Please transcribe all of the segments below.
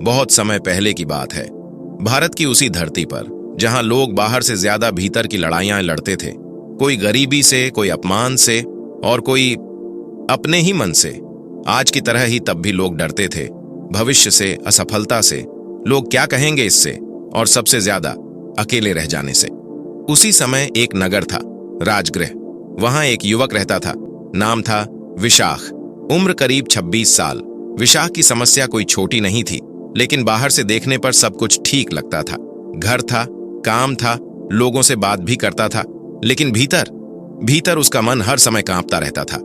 बहुत समय पहले की बात है। भारत की उसी धरती पर जहां लोग बाहर से ज्यादा भीतर की लड़ाइयां लड़ते थे, कोई गरीबी से, कोई अपमान से और कोई अपने ही मन से। आज की तरह ही तब भी लोग डरते थे, भविष्य से, असफलता से, लोग क्या कहेंगे इससे, और सबसे ज्यादा अकेले रह जाने से। उसी समय एक नगर था, राजगृह। वहां एक युवक रहता था, नाम था विशाख। उम्र करीब 26 साल। विशाख की समस्या कोई छोटी नहीं थी, लेकिन बाहर से देखने पर सब कुछ ठीक लगता था। घर था, काम था, लोगों से बात भी करता था, लेकिन भीतर भीतर उसका मन हर समय कांपता रहता था।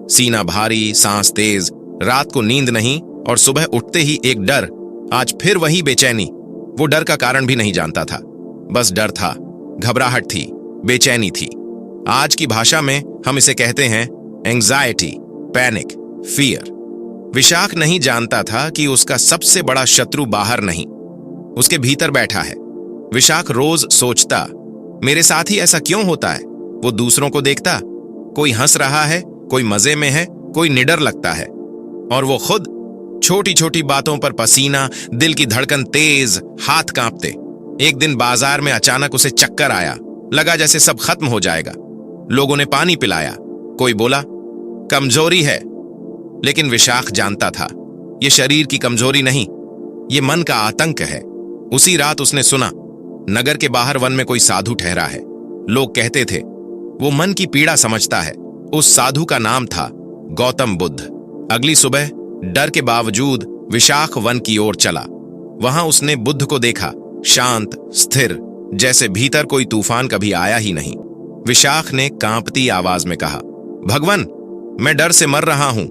सीना भारी, सांस तेज, रात को नींद नहीं, और सुबह उठते ही एक डर, आज फिर वही बेचैनी। वो डर का कारण भी नहीं जानता था, बस डर था, घबराहट थी, बेचैनी थी। आज की भाषा में हम इसे कहते हैं एंजाइटी, पैनिक, फियर। विशाख नहीं जानता था कि उसका सबसे बड़ा शत्रु बाहर नहीं, उसके भीतर बैठा है। विशाख रोज सोचता, मेरे साथ ही ऐसा क्यों होता है? वो दूसरों को देखता, कोई हंस रहा है, कोई मजे में है, कोई निडर लगता है, और वो खुद छोटी छोटी बातों पर पसीना, दिल की धड़कन तेज, हाथ कांपते। एक दिन बाजार में अचानक उसे चक्कर आया, लगा जैसे सब खत्म हो जाएगा। लोगों ने पानी पिलाया, कोई बोला कमजोरी है, लेकिन विशाख जानता था ये शरीर की कमजोरी नहीं, ये मन का आतंक है। उसी रात उसने सुना, नगर के बाहर वन में कोई साधु ठहरा है। लोग कहते थे वो मन की पीड़ा समझता है। उस साधु का नाम था गौतम बुद्ध। अगली सुबह डर के बावजूद विशाख वन की ओर चला। वहां उसने बुद्ध को देखा, शांत, स्थिर, जैसे भीतर कोई तूफान कभी आया ही नहीं। विशाख ने कांपती आवाज में कहा, भगवान, मैं डर से मर रहा हूं,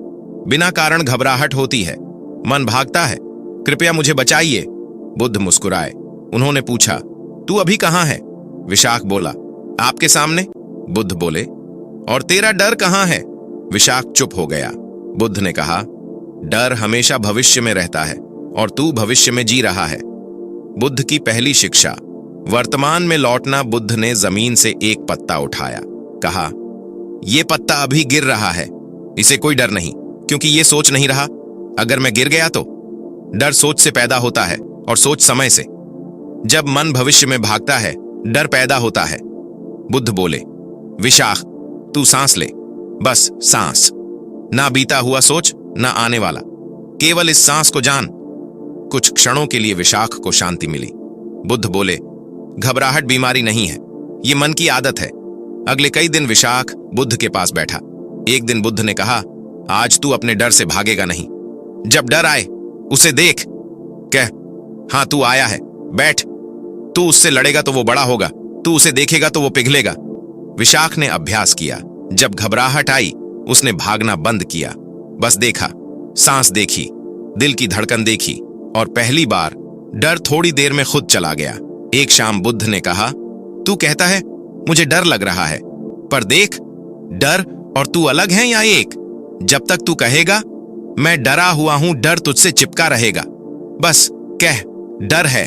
बिना कारण घबराहट होती है, मन भागता है, कृपया मुझे बचाइए। बुद्ध मुस्कुराए। उन्होंने पूछा, तू अभी कहां है? विशाख बोला, आपके सामने। बुद्ध बोले, और तेरा डर कहां है? विशाख चुप हो गया। बुद्ध ने कहा, डर हमेशा भविष्य में रहता है और तू भविष्य में जी रहा है। बुद्ध की पहली शिक्षा। वर्तमान में लौटना। बुद्ध ने जमीन से एक पत्ता उठाया, कहा, यह पत्ता अभी गिर रहा है, इसे कोई डर नहीं, क्योंकि यह सोच नहीं रहा। अगर मैं गिर गया तो? डर सोच से पैदा होता है और सोच समय से। जब मन भविष्य में भागता है, डर पैदा होता है। बुद्ध बोले, विशाख, तू सांस ले, बस सांस। ना बीता हुआ सोच, ना आने वाला, केवल इस सांस को जान। कुछ क्षणों के लिए विशाख को शांति मिली। बुद्ध बोले, घबराहट बीमारी नहीं है, ये मन की आदत है। अगले कई दिन विशाख बुद्ध के पास बैठा। एक दिन बुद्ध ने कहा, आज तू अपने डर से भागेगा नहीं। जब डर आए उसे देख, कह, हां तू आया है, बैठ। तू उससे लड़ेगा तो वो बड़ा होगा, तू उसे देखेगा तो वो पिघलेगा। विशाख ने अभ्यास किया। जब घबराहट आई, उसने भागना बंद किया, बस देखा, सांस देखी, दिल की धड़कन देखी, और पहली बार डर थोड़ी देर में खुद चला गया। एक शाम बुद्ध ने कहा, तू कहता है मुझे डर लग रहा है, पर देख, डर और तू अलग हैं या एक? जब तक तू कहेगा मैं डरा हुआ हूं, डर तुझसे चिपका रहेगा। बस कह, डर है,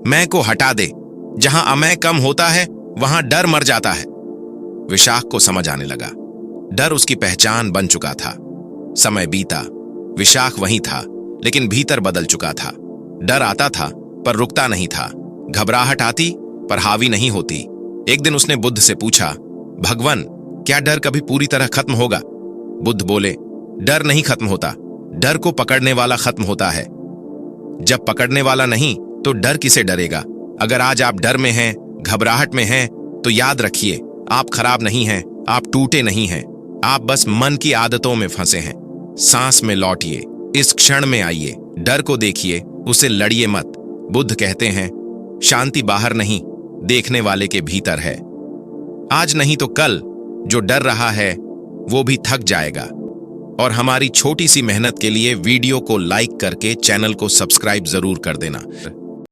मैं को हटा दे। जहां अमय कम होता है, वहां डर मर जाता है। विशाख को समझ आने लगा, डर उसकी पहचान बन चुका था। समय बीता, विशाख वहीं था, लेकिन भीतर बदल चुका था। डर आता था पर रुकता नहीं था, घबराहट आती पर हावी नहीं होती। एक दिन उसने बुद्ध से पूछा, भगवान, क्या डर कभी पूरी तरह खत्म होगा? बुद्ध बोले, डर नहीं खत्म होता, डर को पकड़ने वाला खत्म होता है। जब पकड़ने वाला नहीं तो डर किसे डरेगा? अगर आज आप डर में हैं, घबराहट में हैं, तो याद रखिए, आप खराब नहीं हैं, आप टूटे नहीं हैं, आप बस मन की आदतों में फंसे हैं। सांस में लौटिए, इस क्षण में आइए, डर को देखिए, उसे लड़िए मत। बुद्ध कहते हैं, शांति बाहर नहीं, देखने वाले के भीतर है। आज नहीं तो कल जो डर रहा है वो भी थक जाएगा। और हमारी छोटी सी मेहनत के लिए वीडियो को लाइक करके चैनल को सब्सक्राइब जरूर कर देना।